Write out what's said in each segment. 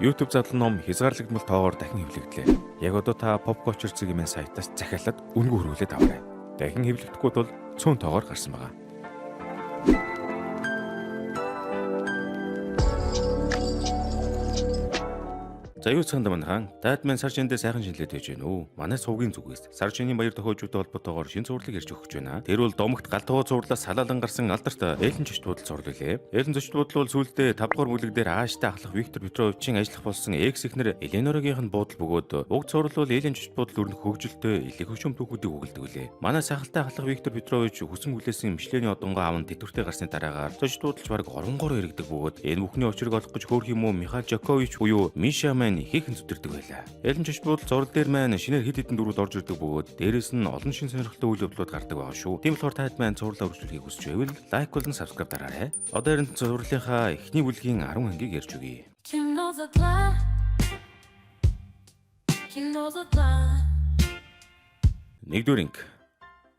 YouTube задлан ном хязгаарлагдмал тоогоор дахин хэвлэгдлээ. Яг одоо та Popculture цэгийн сайтаас захиалаад үнэгүй хөрвүүлээд аваарай. Дахин хэвлэгдэхгүй бол цөөн тоогоор гарсан байгаа. За юу цаанд манхан Дайтман сар шиндээ сайхан шинэлээд байж байна уу? Манай сувгийн зүгээс сар шинийн баяр тохиолжуудтай холбоотойгоор шинэ зурлаг ирж өгч байна. Тэр бол домогт галтгоо зурлаас салаалan гарсан алдарт Эллен зочд буудал зурлалээ. Эллен зочд буудал бол сүүлдээ 5 дугаар бүлэг дээр ааштай ахлах Виктор Петровичийн ажиллах болсон экс эхнэр Эленорогийнх нь буудал бөгөөд уг зурл бол Эллен зочд буудал өрнөх хөгжилтэй элэг хөшөм түүхүүдийг өгүүлдэг үлээ. Манай сайхалтай ахлах Виктор Петрович хүсэн хүлээсэн Мишлений одонгоо аван тэтгэвртэй гарсны дараагаар зочд буудалч бараг оронгоор иргэдэг бөгөөд энэ бүхний очрыг олох гэж хөөх юм уу Михаил Жакович буюу Миша маань хийхэн зүтэрдэг байлаа. Эллен зочд буудал зурл дээр маань шинээр хэд хэдэн дөрүүд орж ирдэг бөгөөд дээрэс нь олон шин сонирхолтой үйл явдлууд гардаг байгаа шүү. Тийм болохоор таад маань зурлаа үргэлжлүүлэхийг хүсч байвал лайк болон subscribe дараарай. Одоо энэ зурлынхаа эхний бүлгийн 10 ангийг ярьж өгье. Нэгдүгээр анги.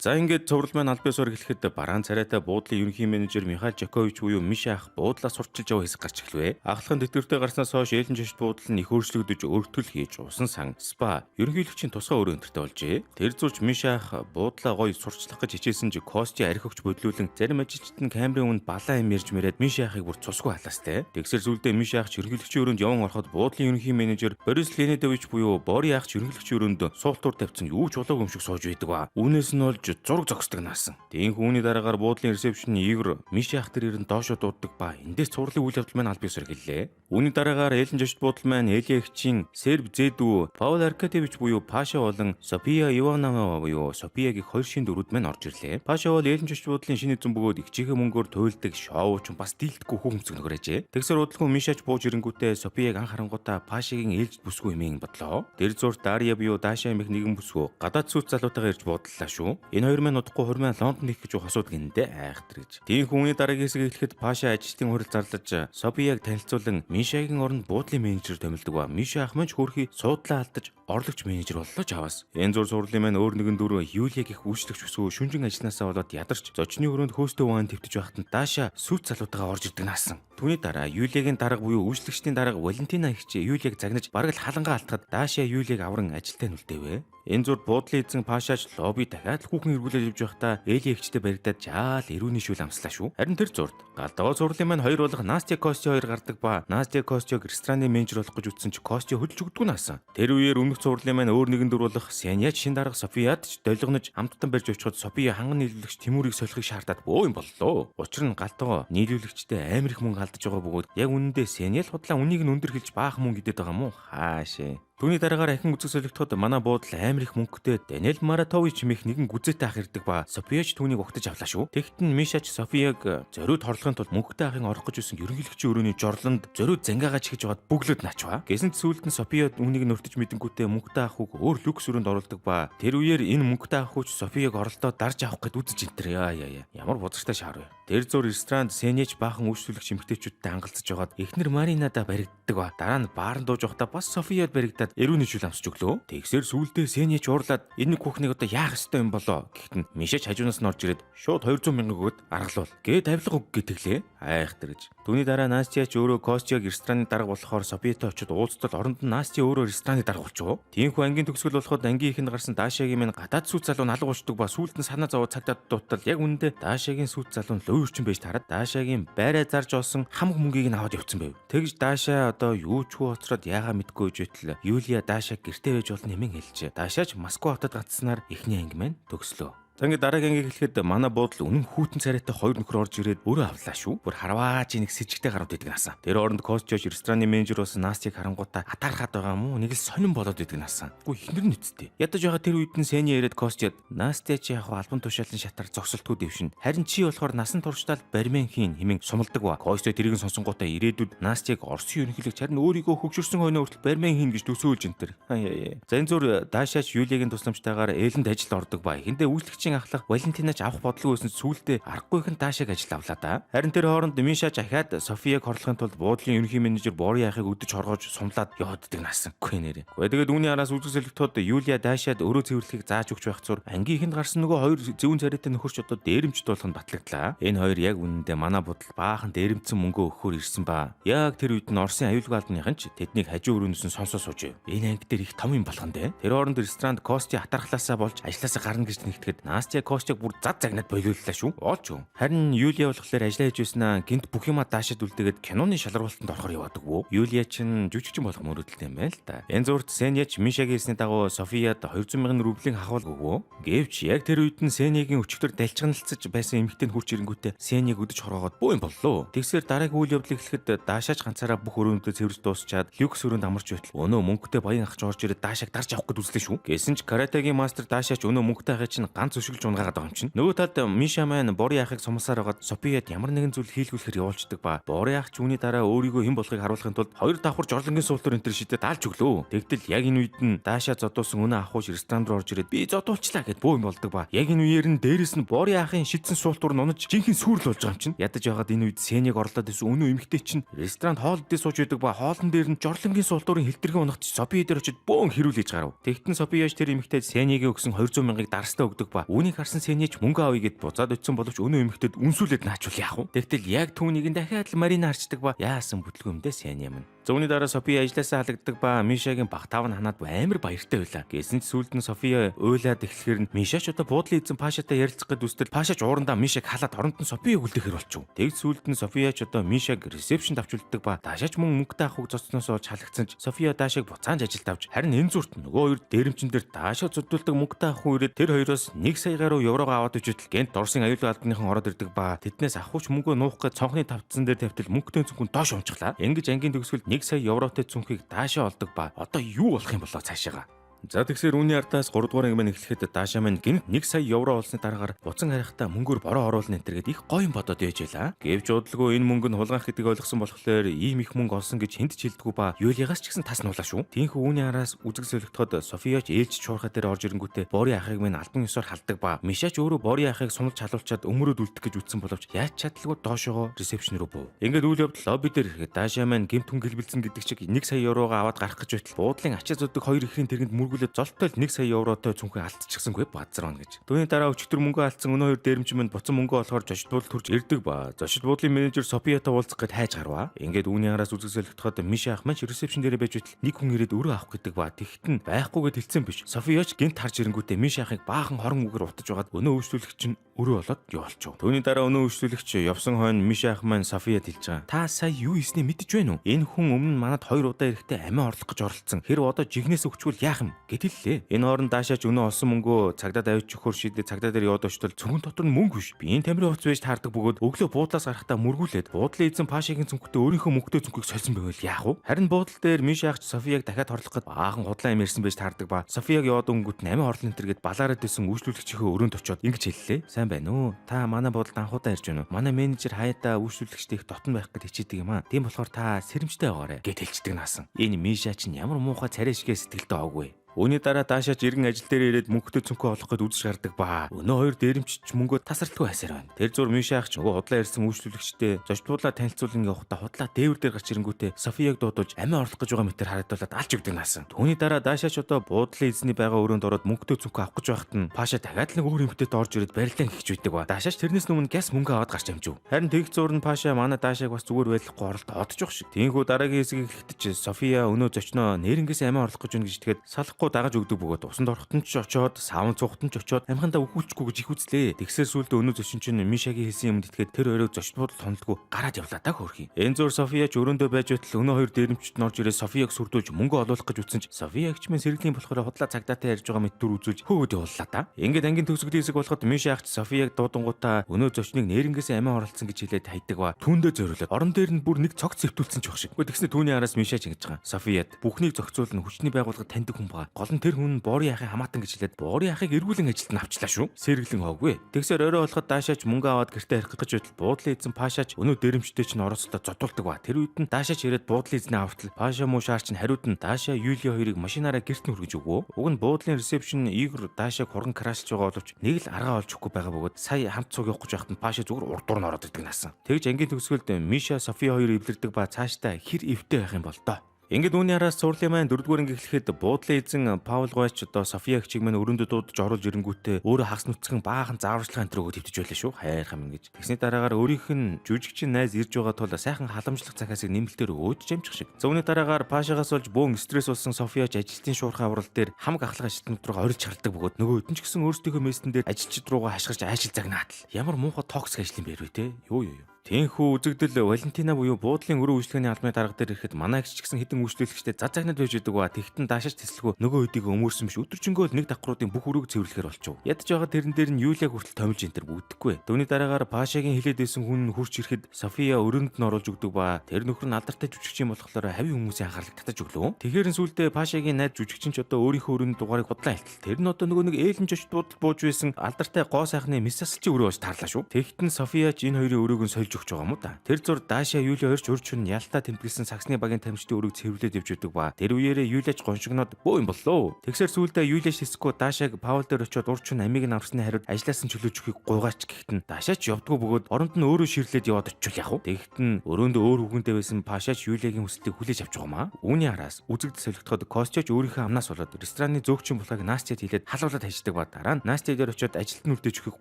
За ингээд цуврал маань аль биесээр эхлэхэд бараан царайтай буудлын ерөнхий менежер Михаил Жакович буюу Миша ах буудлаа сурчилж яваа хэсэг гарч эхлэв. Ахлахын тэтгэвртэй гарснаас хойш Эллен зочд буудал нь их өөрчлөгдөж өртгөл хийж усан сан спа ерөнхийлөгчийн тусгай өрөө өнтертэй болжээ. Тэр зурч Миша ах буудлаа гоё сурчлах гэж хичээсэн ч Кости арх өгч бодлуулан зарим ажилчид нь камерын өмнө балаа юм ярьж мэрээд Миша ахыг бүр цусгүй халаастай. Тэгсэр зүйлдээ Миша ах ерөнхийлөгчийн өрөөнд яван ороход буудлын ерөнхий менежер Борис Леонидович буюу Бори ах ерөнхийлөгчийн өрөөнд суултуур тавьсан юу ч болоог юм шиг сууж байдаг ба. Үүнээс нь олж зураг зогсдог наасан. Тийм үүний дараагаар буудлын ресепшн Игор Миша ах тэр ирэн доошо дууддаг ба эндээс цувралын үйл явдал маань аль биесээр гэлээ. Үүний дараагаар Эллен зочд буудал маань Элия эгчийн Серб Зэдүү Паул Аркадьевич буюу Паша болон София Иванова буюу Софиягийн хоёр шин дөрүүд маань орж ирлээ. Паша бол Эллен зочд буудлын шинэ эзэн бөгөөд ичээхэн мөнгөөр туйлдаг шоуч бас дийлдэхгүй хүүхэмцэг нөхрөөжээ. Тэгсэр удалгүй Мишач бууж ирэнгүүтээ Софияг анх харангуудаа Пашагийн ээлж бүсгүй хэмээн бодлоо. Тэр зур Дарья буюу Даша эмэх нэгэн бүсгүй гадаад сүт залуутайгаа ирж буудлаа шүү. Энэ хоёр маань удахгүй хурмаа Лондонд их гэж асуудаг эндээ айхтар гэж. Тийм хүний дараагийн хэсэг эхлэхэд Паша ажилтны хурал зарлаж Софияг танилцуулан Мишагийн оронд буудлын менежер томилдог ба Миша ах маань хөөрхий суудлаа алдаж орлогч менежер боллоо ч аваас. Энэ зур сурлын маань өөр нэгэн дөрөв Юлия гих үйлчлэгч өсөө шүнжин ажилланаасаа болоод ядарч зочны өрөөнд хөөстөө вайн твтэж байхад Даша сүт залуутайгаа орж ирдэг наасан. Түүний дараа Юлиагийн дарга буюу үйлчлэгчдийн дарга Валентина ихч Юлиаг загнаж бараг л халангаа алтахад Даша Юлиаг авран ажилтаа нүлдэвэ. Энэ зур буудлын эзэн Пашаач лобби дахиад хүүхэн эргүүлээд явж байхдаа Эли ихчтэй баригдаад жаал эрүүний шүүл амслаа шүү. Харин тэр зурд галдгаа зурлын маань хоёр болох Настя Кости хоёр гардаг ба Настя Костиг рестораны менежер болох гэж үтсэн ч Кости хөдөлж өгдөг наасан. Тэр үеэр өмнөх зурлын маань өөр нэгэн дүр болох Сяняч шин дарга Софияд ч долгонож амттан барьж очиход София ханган нийлүүлэгч Тимүрийг солихыг шаардаад бөө юм боллоо. Учир нь галтгаа нийлүүлэгчтэй амар их мөнгө алдаж байгаа бөгөөд яг үнэндээ Сянял худлаа үнийг нь өндөр хэлж баах мөнгө идэт байгаа мó хаашээ. Түүний дараагаар ахин үзэг солигдоход манай буудал амар их мөнгөтэй Даниэл Маратович хэмээх нэгэн гүзээтэй ах ирдэг ба Софияч түүнийг угтаж авлаа шүү. Тэгэхэд нь Мишач Софияг зориуд хорлохын тулд мөнгөтэй ахын орох гэж байсан ерөнхийлөгчийн өрөөний жорлонд зориуд зангаагаа чихэж байгаад бүглөөд начваа. Гэсэн ч сүүлд нь София үүнийг нүртэж мэдэнгүүтээ мөнгөтэй ах хүүг өөр люкс өрөөнд оруулдаг ба тэр үеэр энэ мөнгөтэй ах хүүч Софияг оролдоо дарж авах гэд үзэж энтэр яа. Ямар бузартай шаар вэ. Тэр зур ресторанд Сенеж баахан үйлчлүүлэгч эмэгтэйчүүдтэй хангалтсаж байгаад эхнэр Маринада баригддаг ба дараа нь баарнд дууж явахдаа бас Софияд баригдаад эрүүний шүл амсч өглөө. Тэгсэр сүүлдээ Сенеч уурлаад энэ хүүхнийг одоо яах ёстой юм болоо гэхэд нь Мишач хажуунаас нь орж ирээд шууд 200 мянга өгөөд аргалуул гээд тавилга өг гэтгэлээ. Айхтар гэж. Түүний дараа Настяч өөрөө Костиг рестораны дарга болохоор Софиятай очиод уулзтал оронд нь Настя өөрөө рестораны дарга болчихоо. Тиймхүү ангийн төгсгөл болоход ангийн ихэнд гарсан Даашагийн минь гадаад сүт залуу нь алга уучдаг ба сүүлд нь санаа зовоод цагдаад дуутал яг үнэндээ Даашагийн сүт залуу нь луу өрчин байж тараад Даашагийн байраа зарж олсон хамаг мөнгийг нь аваад явцсан байв. Тэгж Даашаа одоо юу ч хүү хоцроод яага мэдгүй житэл Юлия Даашаа гэртээ байж болно хэмээн хэлжээ. Даашаач Москва хотод гацснаар эхний анги маань төгслөө. За ингээд дараагийн ангийг хэлэхэд манай буудал үнэн хүүтэн царайтай хоёр нөхөр орж ирээд өөрөө авлаа шүү. Бүр харвааж нэг с ิจ гтэй гарууд идэг наасан. Тэр оронд Костчоч рестораны менежер бас Настиг харангуудаа атаархаад байгаа мó нэг л сонирн болоод идэг наасан. Үгүй ихнэр нь үсттэй. Ядаж байгаа тэр үед нь Сэни яриад Костчод Настя чи яг албан тушаалын шатар зогсолтгүй дэвшин. Харин чи болохоор насан туршдаа бармен хийн хэмээн сумалдаг ба Костчо тэрийг сонсонгуудаа ирээдүйд Настиг Оросын ерөнхийлөгч харин өөрийгөө хөгжөрсөн хойно хүртэл бармен хийн гэж төсөөлж энтер. За энэ зүр Даашаач Юлиагийн тусламжтайгаар Эллэнд ажилд ордог ба эхэндээ үйлчлэгчийн Мишагийн ахлах Валентинаж авах бодлого байсан сүүлдээ аргагүйхэн Дашаг ажил авлаа да. Харин тэр хооронд Миша захиад Софияг хорлохын тулд буудлын ерөнхий менежер Бори яхыг өдөж хоргоож сумлаад явааддаг наасан. Гүнээр. Тэгээд үүний араас үзэгсэлэгтүүд Юлия Дашад өөрөө цэвэрлэхийг зааж өгч байх зур ангийнхынд гарсан нөгөө хоёр зүүн царайтай нөхөрч одоо дээрэмжт болох нь батлагдлаа. Энэ хоёр яг үнэндээ манай бодол баахан дээрэмдсэн мөнгө өгөхөөр ирсэн ба. Яг тэр үед нь Оросын аюулгүй албаныхан ч тэднийг хажуу өрөөнөөс нь сонсоо сууж. Энэ анги дээр их том юм болох нь дээ. Тэр хооронд ресторанд Кости атархлаасаа болж ажилласаа гарна гэж нэгтгэхэд Настя Костиг бүр зад загнаад болиуллаа шүү. Оолч юу. Харин Юлия болохоор ажиллаа хийж байснаа гинт бүх юма Дашад үлдээгээд киноны шалралтанд орохоор яваадаг вөө. Юлия чинь жүжигчин болох мөрөдөлтэй юм байна л да. Энэ зурд Сеняч Мишагийн хэлсний дагуу Софияд 200,000 рублийн хахуул өгөө. Гэвч яг тэр үед нь Сенягийн өчигдөр далчганалцаж байсан эмэгтэй нь хурж ирэнгүүтээ Сеняг өдөж хороогоод буу юм боллоо. Тэгсээр дараагийн үйл явдлыг эхлэхэд Дашааж ганцаараа бүх өрөөндөө цэвэрж дуусчаад люкс өрөөнд амарч байтал өнөө мөнгөтэй баян ах орж ирээд Дашааг дарж авах гэж үзлээ шүү. Гэсэн ч каратегийн мастер Дашаач өнөө мөнгөтэй ахыг чинь ганц өшөглж унгаагаад байгаа юм чинь. Нөгөө талд Миша маань Бори ахыг сумсаар хагаад Софияд ямар нэгэн зүйл хийлгүүлэхээр явуулцдаг ба Бори ах ч үүний дараа өөрийгөө хэн болохыг харуулахын тулд хоёр давхар жорлонгийн суултар энэ төр шидэд даалж өглөө. Тэгтэл яг энэ үед нь Даша зодуулсан өнөө ахууш ресторан руу орж ирээд би зодуулчлаа гэд бөө юм болдог ба. Яг энэ үеэр нь дээрэс нь Бори ахын шидсэн суултур нунаж жинхэнэ сүрэл болж байгаа юм чинь. Ядаж байгаад энэ үед Сеняг орлоод исэн өнөө эмэгтэй чинь ресторанд хоолд дээр сууж байдаг ба хоолн дээр нь жорлонгийн суултурын хэлтэрхэн унахч Софи дээр очиж бөөн хэрүүлж гарав. Тэгтэн Софи яж тэр эмэгтэйд Сенягийн өгсөн 200,000-ыг дарстаа өгдөг ба үүнийг харсан Сеняч мөнгө авъя гэд буцаад очисон боловч өнөө эмэгтэйд үнсүүлээд наачвал яах вэ? Тэгтэл яг түүнийг нь дахиад л Марина харцдаг ба яасан бүтлгүй юм дэ Сеня минь. Зүүнний дараа Софи ажилласаа халагддаг ба Мишагийн багтаав нь ханаад амар баяртай байлаа. Гэсэн ч сүүлд нь Софи уйлаад эхлэхээр нь Мишач одоо буудлын эзэн Пашатай ярилцах гээд үстэл Пашач уурандаа Мишаг халаад оронд нь Софиг үлдэхээр болчихв. Тэг сүүлд нь Софияч одоо Мишаг ресепшнд авч үлддэг ба Дашач мөн мөнгөтэй авахыг зоцсноос олж халагдсан ч София Дашаг буцаанд ажилд авч харин энэ зүрт нөгөө хоёр дээрэмчин дээр Дашаг зодтуулдаг мөнгөтэй авах үеэд тэр хоёроос 1 сая гаруй еврого аваад үжидэл гэнт Оросын аюулгүй албаныхан ороод ирдэг ба тэднээс авахч мөнгөө нуух гэж цонхны тавцсан дээр тавьтал мөнгөтэй цүнхэн доош унчглаа. Ингэж ангийн төгсгөл 1 сая евротой цүнхийг Даша олдог ба одоо юу болох юм болоо цаашаага. За тэгсээр үүний ардаас 3 дугаар анги маань эхлэхэд Даша маань гинт 1 сая евро олсны дараагаар буцан харихтаа мөнгөөр бороо оруулна энэ төргээд их гоё юм бодоод яж байлаа. Гэвч удалгүй энэ мөнгө нь хулгайх гэдэг ойлгосон болохоор ийм их мөнгө олсон гэж хэнд ч хэлдэггүй ба Юлиагаас ч гэсэн тас нуулаа шүү. Тиймээ үүний араас үзэг солигдоход Софияч ээлж чуурхай дээр орж ирэнгүүтээ Бори ахыг минь албан ёсоор халдаг ба Мишач өөрөө Бори ахыг сунаж халуулчаад өмөрөөд үлдэх гэж үтсэн боловч яаж чадлагүй доошогоо ресепшн рүү буув. Ингээд үйл явдал лобби дээр ирэхэд Даша маань гэмт хүн гэлбэлцэн гэдэг чиг 1 сая еврого аваад гарах гэж байтал буудлын ачаа зөдөг хоёр ихийн тэрэнд мөргүүлээд золтой 1 сая евротой цүнхээ алдчихсангүй базар байна гэж. Түүний дараа өчтөр мөнгө алдсан өнөө хоёр дээрэмч минь буцан мөнгө олохоор зочид буудлын төрж ирдэг ба зочид буудлын менежер Софиятай уулзах гэж хайж гарваа. Ингээд үүний араас үзэг солигдоход Миша ах маань ресепшн дээр байж байтал нэг хүн ирээд өрөө авах гэдэг ба тэгт нь байхгүйгээд хэлсэн биш. Софияч гинт харж ирэнгүүтээ Миша ахыг баахан хорон үгээр утаж байгаад өнөө үйлчлүүлэгч нь өрөө болоод явуулчихв. Түүний дараа өнөө үйлчлүүлэгч явсан хойно Миша ах маань Софияд хэлж байгаа. Та сая юу хийснээ мэдэж байна уу? Энэ хүн өмнө манад 2 удаа ирэхдээ амиа орлох гэж оролцсон. Хэрэг одоо жигнээс өгчвөл яах юм гэд хэллээ. Энэ хооронд Дашаач өнөө олсон мөнгөө цагдаад авч өгөхөр шийдээ цагдаа дээр яваад очтол цүнхэн дотор нь мөнгө биш. Би энэ тамирын хувц байж таардаг бөгөөд өглөө буудлаас гарахтаа мөргүүлээд буудлын эзэн Пашагийн цүнхтэй өөрийнхөө мөнгөтэй цүнхийг сольсон байвал яах вэ? Харин буудлын дээр Миша ах Софияг дахиад хорлох гээд баахан худлаа юм ярьсан байж таардаг ба Софияг яваад өнгөт 8 хорлон энэ гээд балаараад исэн үйлчлүүлэгчийнхээ өрөөнд очиод ингэж хэллээ. Сайн байна уу? Та манай буудалд анхудаа ирж байна уу? Манай менежер хаяада үйлчлүүлэгчтэй их дотн байх гэж хичээдэг юм аа. Тийм болохоор та сэрэмжтэй байгаарэ гэд хэлчихдэг наасан. Энэ Миша чинь ямар муухай царай шигээ сэтгэлтэй аваагүй. Үүний дараа Дашаач иргэн ажил дээр ирээд мөнгөтэй цүнхөө олох гээд үзэж гардаг ба өнөө хоёр дээрэмчч мөнгөө тасралтгүй хайсаар байна. Тэр зур Миша ах ч нөгөө худлаа ирсэн үйлчлүүлэгчтэй зочдлуулаа танилцуулан явахдаа худлаа дээвэр дээр гарч ирэнгүүтээ Софияг дуудуулж амиа орлох гэж байгаа мэтэр харагдуулаад алж өгдөг наасан. Түүний дараа Дашаач одоо буудлын эзний байгаа өрөөнд ороод мөнгөтэй цүнхөө авах гэж байхад нь Паша дахиад нэг өөр эмэгтэйд орж ирээд барилан хийх байдаг ба Дашаач тэрнээс өмнө гяс мөнгө аваад гарч амжив. Харин тэг зур нь Паша манай Дашааг бас зүгээр байхгүй оролт одчих шиг. Тиймээс дараагийн хэсгийг эхлэхдээ ч София өнөө зочноо нээрэнгээс амиа орлох гэж байна гэж тэгэхэд салахгүй дагаж өгдөг бөгөөд усанд орохтон ч очоод савн цуухтан ч очоод амхандаа өгүүлчихгүй гэж их үзлээ. Тэгсээр сүлдө өнөө зочин чинь Мишагийн хэлсэн юмд итгээд тэр хоёроо зочд буудал тонолдгүй гараад явлаа та хөрхий. Энэ зур Софияч өрөөндөө байж байтал өнөө хоёр дээрэмчт нь орж ирээд Софияг сүрдүүлж мөнгө олуулах гэж үтсэн ч Софиягч мэн сэргэлийн болохоор худлаа цагдаатай ярьж байгаа мэт дүр үзүүлж хөөд явууллаа та. Ингээд ангийн төгсгөлийн хэсэг болоход Миша агч Софияг дуудангуудаа өнөө зочныг нээрэнгээс амиа оролцсон гэж хэлээд хайдаг ба түүндээ зориулаад орон дээр нь бүр нэг цогц зэвтүүлсэн ч баг шиг. Тэгснэ түүний араас Мишач ингэж байгаа. Софияд бүхнийг зохицуулна хүчний байгууллагад таньдаг хүн байгаа. Гол нь тэр хүн Бори яахыг хамаатан гэж хэлээд Бори яахыг эргүүлэн ажилд нь авчлаа шүү. Сэргэлэн хоогүй. Тэгсээр орой болоход Даашаач мөнгө аваад гэртээ харих гэж байтал буудлын эзэн Пашаач өнөө дэрэмчтэй чинь оросолдоо зодуулдаг ба. Тэр үед нь Даашаач ирээд буудлын эзнээ автал Паша мушаар чинь хариуд нь Даашаа Юли хоёрыг машинаараа гэрт нь хүргэж өгөө. Уг нь буудлын ресепшн Игор Даашааг хурган крашлж байгаа боловч нэг л аргаа олж өгөхгүй байгаа бөгөөд сая хамт цуг явах гэж байхад нь Паша зүгээр урдуур нь ороод ирдэг насан. Тэгж ангийн төгсгөлд Миша Софи хоёр эвлэрдэг ба цаашдаа хэр эвтэй байх юм бол доо. Ингээд үүний араас сурлын маань 4-р анги эхлэхэд буудлын эзэн Паул Гойч одоо София хчиг маань өрөөндөө дуудаж оруулж ирэнгүүтээ өөрөө хагас нүцгэн баахан зааварчилгаан төрөөгөө твтэж байлаа шүү. Хайрхан минь гэж. Тэгсний дараагаар өөрийнх нь жүжигчин найз ирж байгаа тул сайхан халамжлах захаасыг нэмэлтээр өөж жамчих шиг. За үүний дараагаар Пашагаас болж бөөн стресс болсон Софияч ажилтны шуурхай аврал дээр хамаг ахлах ажилтнууд руу орилж хардаг бөгөөд нөгөө өдөн ч гэсэн өөрсдийнхөө мессен дээр ажилчид руугаа хашгирч айшил загнаатал. Ямар муухай токсик ажил юм бэ вэ те? Юу. Тэнхүү үзэгдэл Валентина буюу буудлын өрөө үйлчлэгээний албаны дарга дээр ирэхэд манайч ч гэсэн хэдэн үйлчлүүлэгчтэй зад загнад байж идэг ба тэгтэн даашаач тэслэхүү нөгөө өдийг өмөрсөн биш өдөржингөө нэг давхруудын бүх өрөөг цэвэрлэхээр болчихов. Ядж байгаа тэрэн дээр нь Юлиаг хүртэл томилж энтер бүүдэхгүй. Түүний дараагаар Пашагийн хилээд байсан хүн хурч ирэхэд София өрөөнд нь оруулж өгдөг ба тэр нөхөр нь алдартай жүжигчин болохоор хавийн хүмүүсийн анхаарлыг татаж өглөө. Тэгэхээр нь сүүлдээ Пашагийн найз жүжигчин ч одоо өөрийнхөө өрөөний дугаарыг худлаа хэлтэл. Тэр нь одоо нөгөө нэг ээлэн жочдууд бууж байсан алдартай гоо сайхны мисасалчи өрөө болж таарлаа шүү. Тэгтэн Софияч энэ хоёрын өрөөг нь сольж өгч байгаа юм уу та. Тэр зур Даашаа Юли хоёрч урьдчилан ялтаа тэмдэглэсэн саксны багийн тамирчдын өрөөг цэвэрлээд явж байдаг ба тэр үеэрээ Юлиач гоншигноод бөө юм боллоо. Тэгсэр сүүлдээ Юлиач хэсэхгүй Даашааг Паул дээр очиод урьдчилан амийг нь авсны хариуд ажилласан чөлөөж өгөхийг гуйгаач гэхтэн Даашаач явдггүй бөгөөд оронд нь өөрөө ширлээд яваад очивол яах вэ? Тэгтэн өрөөндөө өөр хүгэнтэй байсан Пашаач Юлиагийн хүслийг хүлээж авч байгаамаа. Үүний араас үзэгдэл солигдоход Костяч өөрийнхөө амнаас болоод рестораны зөөгчийн булхайг Настяд хэлээд халуулаад хайждаг ба дараа нь Настя дээр очиод ажилт нь үлдээж өгөхийг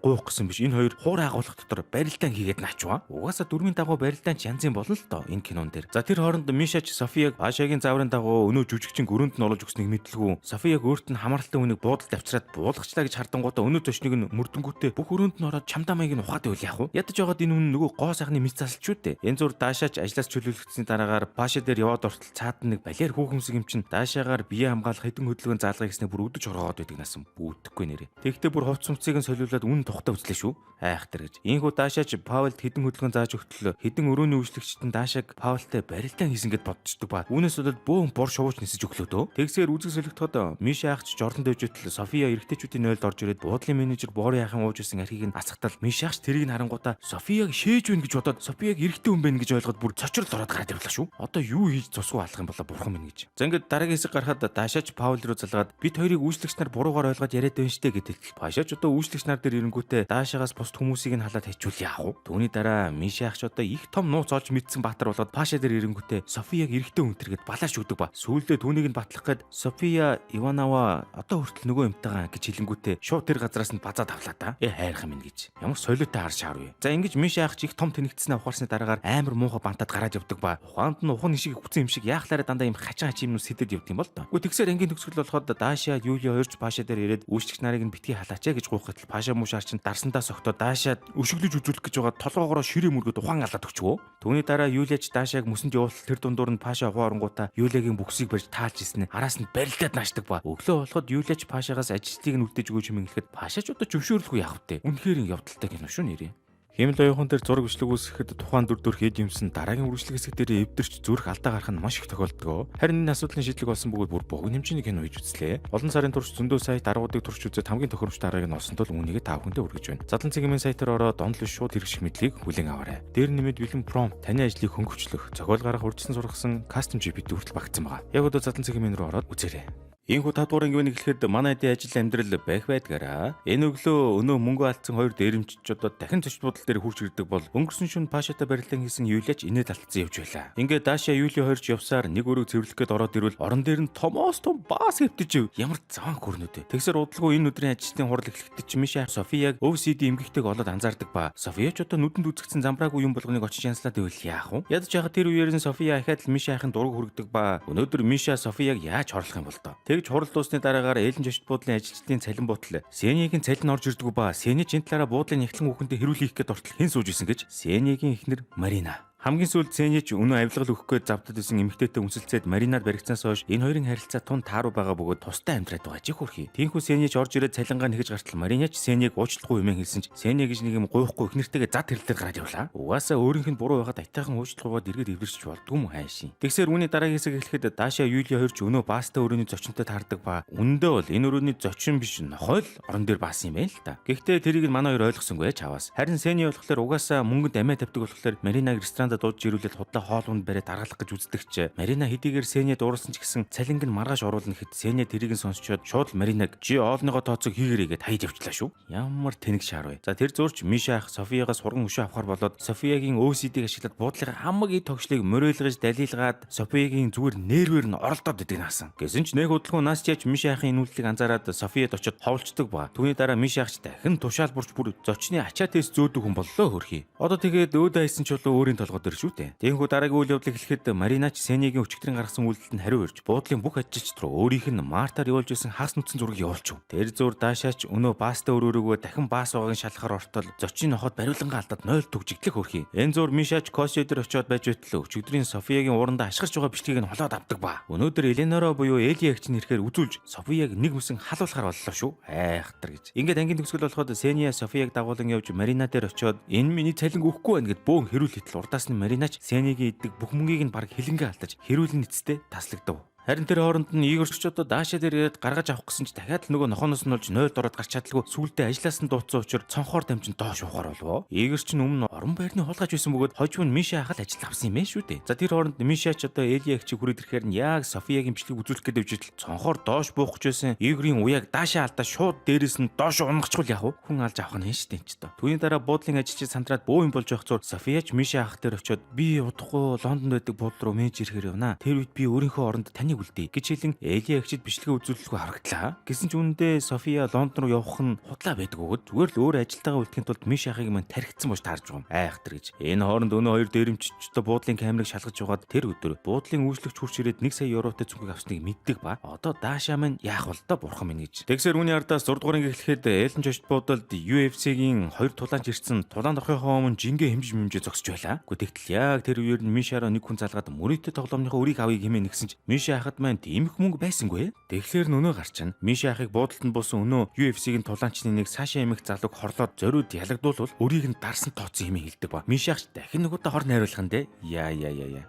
гуйх гэсэн биш. Энэ хоёр хуур агуулгах дотор барилдаан хийгээд наачваа. Угаасаа дөрмийн дагуу барилдаан ч янзын болно л доо энэ кинон дээр. За тэр хооронд Мишач Софияг Пашагийн зааврын дагуу өнөө жүжигчин өрөөнд нь оруулж өгснийг мэдлгүй. Софияг өөрт нь хамааралтай хүнийг буудалд авчираад буулгачлаа гэж хардангуудаа өнөө зочныг нь мөрдөнгүүтээ бүх өрөөнд нь ороод чамдаа маяг нь ухаад байл яах вэ? Ядаж байгаад энэ хүн нөгөө гоо сайхны мэд засалч үү дээ. Энэ зур Даашаач ажлаас чөлөөлөгдсөний дараагаар Паша дээр яваад ортол цаад нэг балер хүүхэмсэг юм чин Даашаагаар бие хамгаалах хэдэн хөдөлгөөн заалгыг гэснээр бүр өдөж хоргоод байдаг насан бүүдэхгүй нэрээ. Тэгтээ бүр хувц цумцыг нь солиулаад үн тухтай үзлээ шүү. Айхтар гэж. Ийхүү Даашаач Паулд хэдэн хөдөлгөөн зааж өгтлөө хэдэн өрөөний үйлчлэгчид нь Даашааг Паултай барилдаан хийсэн гэд бодчихдог ба үүнээс болоод бөөн бор шувууч нисэж өглөө дөө. Тэгсээр үзэг солигдоход Миша ахч Жордан дэвжэтэл София эрэгтэйчүүдийн нойлд орж ирээд буудлын менежер Бори яхан ууж исэн архийг нь асахтал Миша ахч тэрийг нь харангуудаа Софияг шээж өгнө гэж бодоод Софияг эрэгтэй хүн байна гэж ойлгоод бүр цочрол ороод гараад ирлаа шүү. Одоо юу хийж цусгүй алах юм болоо бурхан минь гэж. За ингээд дараагийн хэсэг гарахад Даашаач Паул руу залгаад бид хоёрыг үйлчлэгч нар буруугаар ойлгоод яриад байна штэ гэдэг. Пашаач одоо үйлчлэгч нар дээр ирэнгүүтээ Даашаагаас бусд хүмүүсийг нь халаад хайчвал яах вэ? Түүний дараа Миша ахч одоо их том нууц олж мэдсэн баатар болоод Паша дээр ирэнгүүтээ Софияг эрэгтэй хүнтэргээд балааш өгдөг ба сүүлдээ түүнийг нь батлах гээд София Иванова одоо хүртэл нөгөө юмтайгаа гэж хэлэнгүүтээ шууд тэр газраас нь базаад авлаа да. Хайрхан минь гэж. Ямар солиотой хар шаар вэ? За ингэж Миша ахч их том тэнэгтснээ ухаарсны дараагаар амар муухай бантад гараад явдаг ба ухаанд нь ухан шиг хүцэн юм шиг яахлаараа дандаа юм хажин хачимнууд сэтэд явдаг юм бол та. Гэхдээ тэгсээр ангийн төгсгөл болоход Даашаа Юли хоёрч Паша дээр ирээд үйлчлэгч нарыг нь битгий халаачаа гэж гуйхад Паша мушаар чинь дарсандаа согтоо Даашаад өшөглөж үзүүлэх гэж байгаа толгоогоороо ширээ мөргөд ухаан алаад өгчвөө. Түүний дараа Юлиач Даашааг мөсөнд явуулт тэр дундуур нь Паша ухаангуудаа Юлиагийн бүксийг барьж таалж ирсэн нь араас нь барилдаад наашдаг ба өглөө болоход Юлиач Пашагаас ажилтныг нь үлдээж өгөөч юм хэлэхэд Пашаач одоо зөвшөөрлөхгүй яах вэ? Үнэхээр явдалтай кино шүү нэрээ. Хэмэл оюухан дээр зураг бичлэг үүсгэхэд тухайн дүр төрх эд юмсан дараагийн үргэлжлэх хэсэг дээр эвдэрч зүрх алдаа гарах нь маш их тохиолддог. Харин энэ асуудлын шийдлэг болсон бөгөөд бүр богино хэмжээний кино хийж үзлээ. Олон сарын турш зөндөө сайт аргуудыг турш үзээд хамгийн тохиромжтой аргыг нь олсон тул үүнийг та бүхэндээ хүргэж байна. Задлан цэгийн сайтаар ороод онл шууд хэрэгжих мэдлийг хүлээн аваарай. Дээр нэмээд бэлэн пром таны ажлыг хөнгөвчлөх, зохиол гаргах урьдчилан сургасан кастом GPT хүртэл багтсан байгаа. Яг одоо задлан цэгийн рүү ороод үзээрэй. Ийхүү 5 дугаар ангийн эхлэхэд манай эдийн ажил амьдрал байх байдгаараа энэ өглөө өнөө мөнгө алдсан хоёр дээрэмччодод дахин зочд буудал дээр хурж ирдэг бол өнгөрсөн шөнө Пашатай барилдаан хийсэн Юлиач инээд алдсан явж байлаа. Ингээд Даашаа Юли хоёрч явсаар нэг өрөө цэвэрлэх гээд ороод ирвэл орон дээр нь томоос том баас хэвтэж ямар заван хөрнөдөө. Тэгсэр удалгүй энэ өдрийн ажилтны хурал эхлэхдээ ч Миша Софияг OCD эмгэгтэйг олоод анзаардаг ба Софияч одоо нүдэнд үзэгдсэн замбраагүй юм болгоныг очиж янзлаад ивэл яах вэ? Ядаж яхад тэр үеэр нь София ахаад л Миша ахын дураг хүргэдэг ба өнөөдөр Миша Софияг яаж хорлох юм бол доо. Тэгж хурал дуусны дараагаар ээлэн жошт буудлын ажилчдын цалин буутал Сенигийн цалин орж ирдэг ба Сени энэ талаараа буудлын эхлэн хүүхэндээ хэрүүл хийх гээд ортол хэн сууж исэн гэж Сенигийн эхнэр Марина Хамгийн сүүлд Сеняч өнөө авилгал өгөх гээд завдад исэн эмэгтэйтэй үнсэлцээд Маринад баригдсанаас хойш энэ хоёрын харилцаа тун тааруу байгаа бөгөөд тустай амьдраад байгаа чи хөрхий. Тинхүү Сеняч орж ирээд цалингаа нэгж гартал Маринач Сеняг уучлахгүй юмэн хэлсэн ч Сеня гэж нэг юм гуйхгүй ихнэртэйгээ зад хэрлээд гараад явлаа. Угаасаа өөрийнх нь буруу байгаад айтайхан уучлахгүйгээд эргээд эвлэрч болдгүй юм хайшин. Тэгсээр үүний дараагийн хэсэг эхлэхэд Даша Юлия хоёр ч өнөө Баста өрөөний зочинтой таардаг ба үндэ бол энэ өрөөний зочин биш нохой л орон дээр баасан юм байна л та. Гэхдээ тэрийг нь манай хоёр ойлгосонгүй чаваас. Харин Сеня болохоор угаасаа мөнгөнд амиа тавьдаг болохоор Маринаг ресторанда дуудаж ирүүлээд худлаа хоолунд бариад даргаалах гэж үздэг ч Марина хэдийгээр Сеня дуурсан ч гэсэн цалинг нь маргааш оруулна гэхэд Сеня тэрийг нь сонсчоод шууд Маринаг чи оолныгоо тооцоог хийгэрээгээд хайж явчлаа шүү. Ямар тэнэг шаар вэ. За тэр зурч Миша ах Софиягаас сурган өшөө авахар болоод Софиягийн OCD-г ашиглаад буудлын хамаг ий тогшлыг мөрөөлгөж далилгаад Софиягийн зүгээр нервээр нь оролдоод идэг наасан. Гэсэн ч нэг хөдөлгөөн Настяч Миша ахын энэ үйлдэлийг анзаараад Софияд очиод ховлцдог ба түүний дараа Миша ахч дахин тушаал бурч бүр зочны ачаа тест зөөдөг хүн боллоо хөрхий. Одоо тэгээд өөдөө хайсан ч болоо өөрийн толгой дээр шүү дээ. Тэнхүү дараагийн үйл явдлыг хэлэхэд Маринач Сенягийн өчигдрийн гаргасан үйлдэлд нь хариу өрж буудлын бүх ажилч руу өөрийнх нь Мартаар явуулж исэн хагас нүцэн зургийг явуулчих. Тэр зур Дашаач өнөө Баста өрөөрөөгөө дахин Бас байгааг шалахаар ортол зочин нохоод бариулангаа алдаад 0 төгжиглэх хөрхий. Энэ зур Мишач Косе дээр очиод байж байтал өчигдрийн Софиягийн уурандаа ашгарч байгаа бичлэгийг нь холоод авдаг ба. Өнөөдөр Эленоро буюу Эли агч нэрхээр үзүүлж Софияг нэг мэсэн халуулахаар боллоо шүү. Айхтар гэж. Ингээд ангийн төгсгөл болоход Сеня Софияг дагуулan явж Марина дээр очиод энэ миний цалин өгөхгүй байна гэд бөөн хэрүүл хитл урдаас нь Маринач Сенягийн иддэг бүх мөнгийг нь баг хилэнгээ алдаж хэрүүлэн эцэстээ таслагдав. Харин тэр хооронд нь Игорч одоо Даша дээр ирээд гаргаж авах гэсэн ч дахиад л нөгөө нохооноос нь олж 0 дороод гарч чадлаггүй сүулдэ ажиллаас нь дууцсан учраас цонхоор дамжин доош ухаар болов. Игорч нь өмнө орон байрны хулгайч байсан бөгөөд хожим нь Миша ахал ажил авсан юм ээ шүү дээ. За тэр хооронд Мишач одоо Эли агчиг хүрээд ирэхээр нь яг Софиягийн бичлэг үзүүлэх гээд явж цонхоор доош буух гэж байсан Игорийн уяаг Даша алдаа шууд дээрээс нь доош унагчгүй яах вэ? Хүн алж авах нь шүү дээ ч одоо. Түүний дараа буудлын ажилчид сандраад бөө юм болж байх зур Софияч Миша ах дээр очиод би удахгүй Лондонд байдаг буудлын руу менеж ирэхээр явна. Тэр үед би өөрийнхөө оронд таныг үлдээ гэж хэлэн Эли агчид бичлэгээ үзүүлэлгүй харагдлаа. Гэсэн ч үүндээ София Лондон руу явах нь худлаа байдаг өгöd зүгээр л өөр ажилтайгаа үлдэхийн тулд Миша ахыг мань тархицсан болж таарж байгаа юм. Айхтар гэж. Энэ хооронд өнөө хоёр дээрэмччтэй буудлын камерыг шалгаж яваад тэр өдөр буудлын үйлчлэгч хурч ирээд 1 сая евротой цүнхийг авсныг мэддэг ба одоо Даша мань яах вэ да бурхан минь гэж. Тэгсэр үүний ардаас 6 дугаарыг эхлэхэд Эллен Жошт буудалд UFC-гийн 2 тулаанч ирсэн тулаанд орохынхоо өмнө жингээ хэмжээ зогсож байлаа. Гэхдээ тэгтэл яг тэр үеэр нь Мишаро нэг хүн залгаад мөрөөдө тоглоомныхоо үрийг авъя хэмээн нэгсэн ч Миша ахад мань тиймх мөнгө байсангүй. Тэгэхээр нөнөө гарчна. Миша ахыг буудалтанд буусан өнөө UFC-гийн тулаанчны нэг Саша эмэх залууг хорлоод зориуд ялагдуулвал өрийг нь дарсан тооцсон хэмээн хэлдэг ба. Миша ахч дахин нөгөөдөө хор найруулах нь дээ. Яа.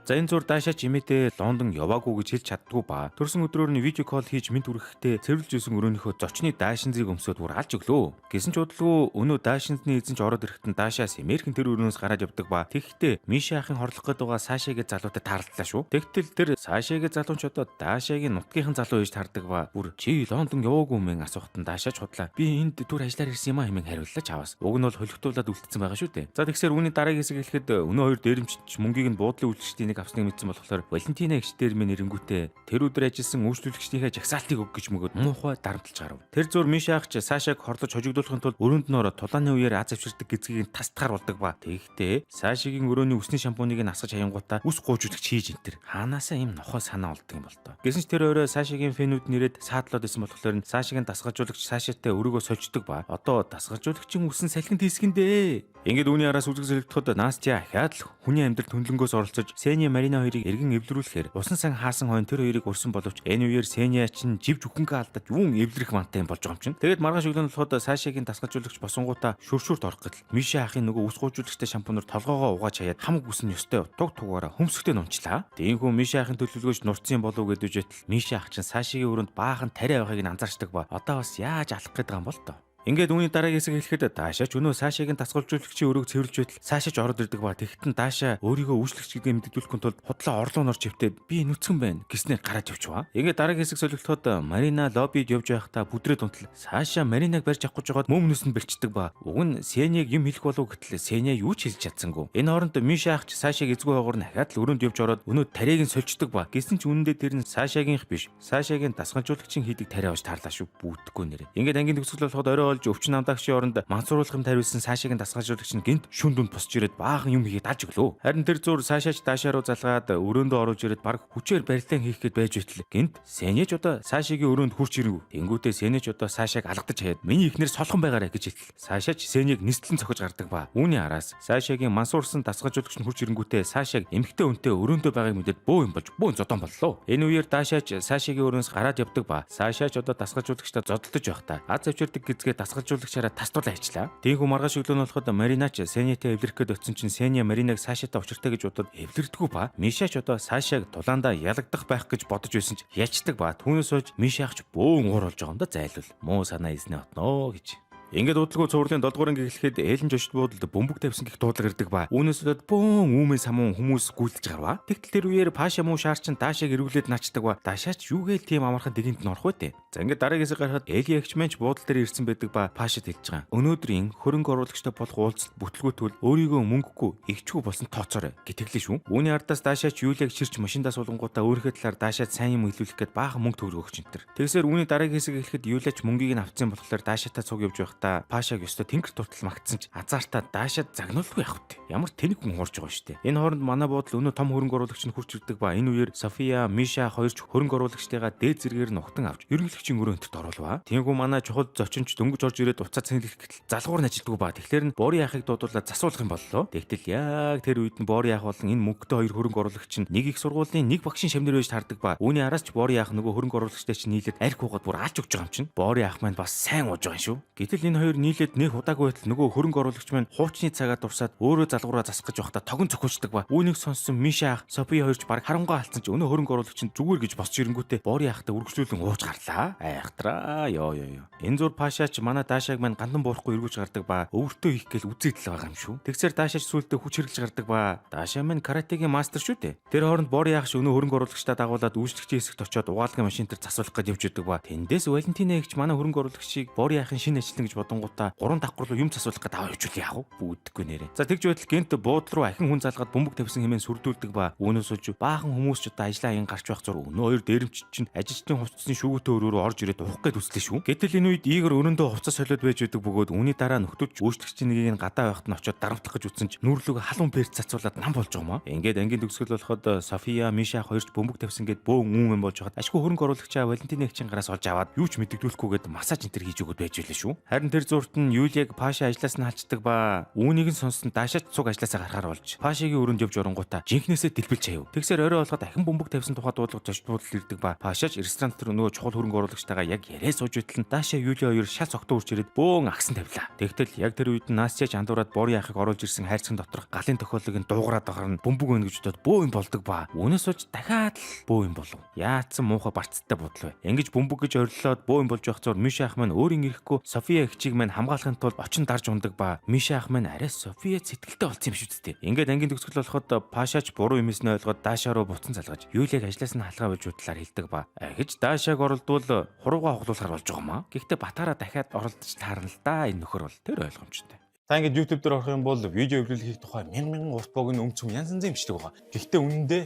За энэ зур Даша чимээтэй Лондон яваагүй гэж хэлж чаддгүй ба. Төрсөн өдрөөр нь видео кол хийж мэд үрэхдээ цэвэрлж исэн өрөөнийхөө зочны Даашинзыг өмсөд бүр алж өглөө. Гэсэн ч удалгүй өнөө Даашинзны эзэн ч ороод ирэхэд Даашаас Америкийн тэр өрөөнөөс гараад явдаг ба. Тэгэхдээ Миша ахын хорлох гээд байгаа Сашагийн залуутай таарлаа шүү. Тэгтэл тэр Сашагийн залуу ч одоо Даашагийн нутгийнхан залуу хийж таардаг ба. Бүр чи Лондон яваагүй мэн асуухад нь Даашаач худлаа. Би энд түр ажиллаар ирсэн юм а хэмээн хариуллаа чаваас. Уг нь бол холигтуулаад үлдсэн байгаа шүү дээ. За тэгсэр үүний дараагийн хэсэг хэлэхэд өнөө хоёр дээрэмчч мөнгийг нь буудлын үйлчлэгчдийн нэг авсныг мэдсэн болохоор Валентина гэгч дээр минь нэрэнгүүтээ тэр өдөр ажилласан үйлчлүүлэгчдийнхээ жагсаалтыг өг гэж мөгөөд муухай дарамтлж гарав. Тэр зур Миша ахч Сашаг хорлож хожигдуулахын тулд өрөөнд нь ороод тулааны үеэр аз авчирдаг гэзгийг нь тасдгаар болдог ба. Тэгэхдээ Сашигийн өрөөний үсний шампуныг нь асгаж хаянгуудаа үс гуйжуулагч хийж энтер. Ханаасаа ийм нохой санаа олддог юм бол тоо. Гэсэн ч тэр орой Сашигийн фэнүүд нэрээд саадлаад исэн болохоор нь Сашигийн дасгажуулагч Сашатай өрөөгөө сольждог ба. Одоо дасгажуулагчийн үсэн салхинд хийсгэндээ. Ингээд үүний араас үзэгсэлэгдэхэд Настя ахаад л хүний амьдрал түнлэнгөөс оролцож Сеня Марина хоёрыг эргэн эвлэрүүлэхээр усан сан хаасан хойно тэр хоёрыг урсан боловч энэ үеэр Сеня чинь живж үхэнгээ алдаж юун эвлэрэх мантай юм болж байгаа юм чинь. Тэгээд маргааш өглөө болоход Сашагийн дасгажуулагч босонгуудаа шүршүрт орох гэл Миша ахын нөгөө ус гуйжуулагчтай шампунаар толгоогоо угааж хаяад хамаг үс нь ёстой туг тугаараа хөмсгтээ нумчлаа. Тиймгүй Миша ахын төлөвлөгөөч нурцсан болов уу гэдэж байтал Миша ах чинь Сашагийн өрөөнд баахан тариа байгааг нь анзаарчдаг ба. Одоо бас яаж алах гээд байгаа юм бол тоо. Ингээд үүний дараагийн хэсэг хэлэхэд Даашаач өнөө Сашагийн дасгалжуулагчийн өрөөг цэвэрлж байтал Сашаач ороод ирдэг ба тэгтэн Даашаа өөрийгөө үйлчлэгч гэдгийг мэддэгдүүлэхин тулд худлаа орлоо нор чивтээд би нүцгэн байна гэснээр гараад явчихваа. Ингээд дараагийн хэсэг солигдоход Марина лоббид явж байхдаа бүдрээд унтал Саша Маринаг барьж авах гэж жагаад мөмнөөс нь бэлчдэг ба. Уг нь Сеняг юм хэлэх болов гэтэл Сеня юу ч хэлж чадсангүй. Энэ хооронд Миша ахч Сашаг эзгүй хаагур нь ахаад л өрөөнд явж ороод өнөө тариаг нь сольждог ба. Гэсэн ч үнэндээ тэр нь Сашагийнх биш. Сашагийн дасгалжуулагчийн хийдэг тариа ууж таарлаа шүү. Бүүдэхгүй нэрээ. Ингээд ангийн төгсгөл болоход орой болж өвчин намдагчийн оронд мансууруулахын тариулсан Сашагийн дасгалжуулагч нь гинт шүн дүнд босч ирээд баахан юм хийгээд алж өглөө. Харин тэр зур Сашаач даашаа руу залгаад өрөөндөө оруулж ирээд баг хүчээр барилдаан хийх гээд байж байтал гинт Сенеч одоо Сашагийн өрөөнд хурч ирэв. Тэнгүүтээ Сенеч одоо Сашааг алгадаж хаяад миний ихнэр солхон байгаарэ гэж хэлтэл. Сашаач Сенег нислэн цохиж гардаг ба. Үүний араас Сашагийн мансуурсан дасгалжуулагч нь хурч ирэнгүүтээ Сашааг эмхтэй үнтэй өрөөндөө байгааг мэдээд бөө юм болж бөө зодон боллоо. Энэ үеэр Даашаач Сашагийн өрөөс гараад явдаг ба. Сашаач одоо дасгалжуулагчтай зодтолж байхдаа аз авчирдаг гизгээ дасгалжуулагчаараа тасдуулаа хийчлаа. Тэнхүү маргааш өглөө нь болоход Маринач Сенетэй эвлэрэх гээд очсон чинь Сеня Маринаг Сашаатай учиртай гэж бодоод эвлэрдэггүй ба. Мишаач одоо Сашааг тулаандаа ялагдах байх гэж бодож байсан ч ячдаг ба. Түүнээс хойш Мишаахч бөөн уур болж байгаа юм да зайлвал. Муу санаа эзнээ отноо гэж. Ингээд удалгүй цувралын 7 дугаар анги эхлэхэд Элен жошд буудалд бөмбөг тавьсан гих дуудлага ирдэг ба. Үүнээс болоод бөөн үүмээ самуун хүмүүс гүйлдэж гарва. Тэгтэл тэр үеэр Паша муу шаарчин Даашааг ирүүлээд наачдаг ба. Даашаач юу гээл тийм амархан дэгэнт н орох вэ? За ингээд дараагаас гарахад Эли ягч мэнч буудал дээр ирсэн байдаг ба. Пашад хэлж байгаа. Өнөөдрийн хөрөнгө оруулагчтай болох уулзалт бүтлгүүтвэл өөрийгөө мөнгөгүй ихчгүй болсон тооцоорой гитгэлээ шүү. Үүний ардаас Даашаач Юлийг ширч машиндаа суулгангуудаа өөрийнхөө талаар Даашаад сайн юм хэлүүлэх гээд баахан мөнгө төгрөг өгч энэ. Тэгсээр үүний дараагийн хэсэг эхлэхэд Юлаач мөнгийг нь авцсан болохоор Даашаатай цуг явж байхдаа Пашааг ёстой тэнгэр туртал магтсан ч азартаа Даашаад загнуулгүй явах вэ. Ямар тэнэг хүн хуурж байгаа шүү дээ. Энэ хооронд манай буудал өнөө том хөрөнгө оруулагч нь хурч ирдэг ба. Энэ үеэр София, Миша хоёрч хөрөнгө оруулагчтайгаа дээд зэргээр нь ухтан авч ерөнхийлөгчийн өрөөнтөд оруулва. Тэнгүү манай чухал зочинч дөнгөж орж ирээд уцаа цэнгэлэх гэтэл залгуур нь ажилддаг ба. Тэгэхээр нь Бори яахыг дуудуулаад засуулах юм боллоо. Тэгтэл яг тэр үед нь Бори яах болон энэ мөнгөтэй хоёр хөрөнгө оруулагч нь нэг их сургуулийн нэг багшийн шамнэр байж таардаг ба. Үүний араас ч Бори яах нөгөө хөрөнгө оруулагчтай чинь нийлээд арх хуугаад бүр алж өгч байгаа юм чинь. Бори яах маань бас сайн ууж байгаа шүү. Гэтэл энэ хоёр нийлээд нэг удаагүй байтал нөгөө хөрөнгө оруулагч маань хуучны цагаа дурсаад өөрөө залгуураа засах гэж байхдаа тогон цохиулдаг ба. Үүнийг сонссон Миша ах, Софи хоёрч баг харангаа алдсан ч өнөө хөрөнгө оруулагч нь зүгээр гэж босч ирэнгүүтээ Бори яахтай үргэлжлүүлэн ууж гарлаа. Айхтраа ёо. Энэ зур Пашаач манай Даашааг маань гандан буурахгүй эргүүлж гардаг ба. Өвөртөө их гээл үзэгдэл байгаа юм шүү. Тэгсээр Даашаач сүултээ хүч хэрэглэж гардаг ба. Даашаа маань каратегийн мастер шүү дээ. Тэр хооронд Бори яах ш өнөө хөрөнгө оруулагчтай дагуулад үүсгэгчийн хэсэгт очиод угаалгын машин дээр засуулах гэж явж идэг ба. Тэндээс Валентина эгч манай хөрөнгө оруулагчийг Бори яахын шинэ ажилтан гэж бодонгуудаа гурван давхар руу юм засуулах гэдэг аваа явуул яах вэ? Бүүддэггүй нэрээ. За тэгж байтал гэнт буудал руу ахин хүн залгаад бөмбөг тавьсан хэмээн сүрдүүлдэг ба. Үүнээс олж баахан хүмүүс ч одоо ажлаа аян гарч байх зур өнөө хоёр дээрэмч чинь ажилчдын хувцасны шүүгүүтээ өрөөрөө орж ирээд ухах гээд үслээ шүү. Гэтэл энэ үед Игор өрөөндөө хувцас солиод байж байдаг бөгөөд үүний дараа нөхдөлч өөрчлөгчийн нэгийг нь гадаа байхад нь очиод дарамтлах гэж үтсэн ч нүрлөг халуун перц цацуулаад нам болж байгаа юм аа. Ингээд ангийн төгсгөл болоход София, Миша хоёрч бөмбөг тавьсан гээд бөөн юм болж хаад ашгүй хөрөнгө оруулагчаа Валентины эгчийн гараас олж аваад юу ч мэддэгдүүлэхгүйгээд массаж энтер хийж өгöd байж байлаа шүү. Харин тэр зурт нь Юлийг Паша ажлаас нь халждаг ба. Үүнийг нь сонссон Даашаач цуг ажлаасаа гарахаар болж Пашагийн өрөөнд явж оронгуудаа жинхнээсээ дэлбэлж хаяв. Тэгсээр орой болоход ахин бөмбөг тавьсан тухай дуудлага зочд буудал ирдэг ба. Пашаач ресторант дээр нөгөө чухал хөрөнгө оруулагчтайгаа яг яриа сууж байтал Даашаа Юли хоёр шал цогтоо урж ирээд бөөн агсан тавилаа. Тэгтэл яг тэр үед нь Настяч андуураад Бори яахыг оруулж ирсэн хайрцаг доторх галын тохиолыг нь дуугараад байгаа нь бөмбөг өгнө гэж бодоод бөөн болдог ба. Үүнээс болж дахиад л бөөн болов. Яатсан муухай барцтай бодлоо. Ингэж бөмбөг гэж ориллоод бөөн болж явах зур Миша ах маань өөрийн ирэхгүй София эгчийг маань хамгаалахын тулд очин дарж ундаг ба. Миша ах маань арай София сэтгэлтэй болсон юм шүү дээ. Ингээд ангийн төгсгөл болоход Пашаач буруу юмснээ ойлгоод Даашаа руу буцан залгаж Юлийг ажлаас нь халгаа болж удлаар хэлдэг ба. Гэж Даашааг оролдвол хурууга хоглуулахар болж байгаа юм аа. Гэхдээ Батаараа дахиад оролдож таарна л да. Энэ нөхөр бол тэр ойлгомжтой. Та ингээд YouTube дээр орох юм бол видео эвлүүлэхийн тухай мянган урт бог нь өмцөм янз янзын имждэг байгаа. Гэхдээ үнэндээ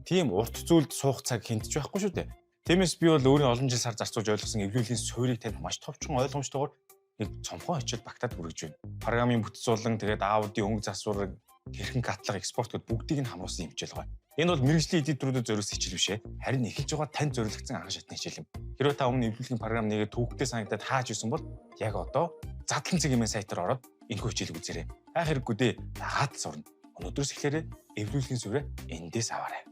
тийм урт зүйлд суух цаг хинтж байхгүй шүү дээ. Тиймээс би бол өөрийн олон жил сар зарцуулж ойлгосон эвлүүлийн суурийг танд маш товчхон ойлгомжтойгоор нэг цомхон хичээл багтаад хүргэж байна. Программын бүтцүүлэн тэгээд аудио өнгө засварыг хэрхэн катлаг экспорт гэд бүгдийг нь хамруулсан хичээл байгаа. Энэ бол мэргэжлийн эдиторүүдэд зориулсан хичээл биш ээ. Харин эхэлж байгаа танд зориулагдсан анх шатны хичээл юм. Хэрвээ та өмнө эвлүүлийн програм нэгээ төвөгтэй санагдаад хааж исэн бол яг одоо задлан цэг хэмээн сайтаар ороод энэ хичээлийг үзээрэй. Хайх хэрэггүй дээ. Дагаад сурна. Өнөөдрөөс эхлээрээ эвлүүлийн сүрээ эндээс аваарай.